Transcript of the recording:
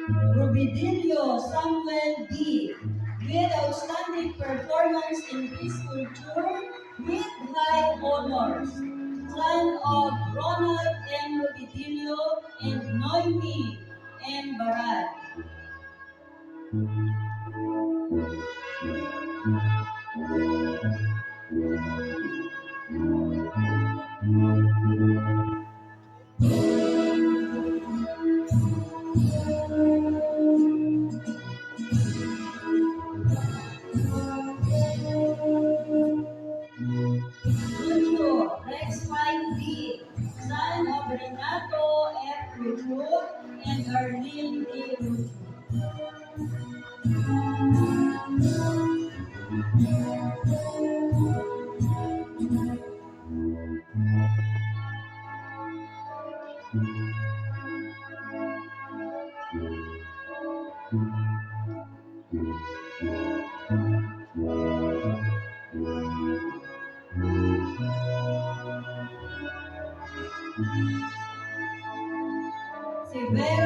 Rubidilio Samuel D. with outstanding performance in Pisculture with high honors. Son of Ronald M. Rubidilio and Noemi M. Barat. Lucio Rex 5D, son of Renato F. Lucio and Arlene D. Lucio. Severa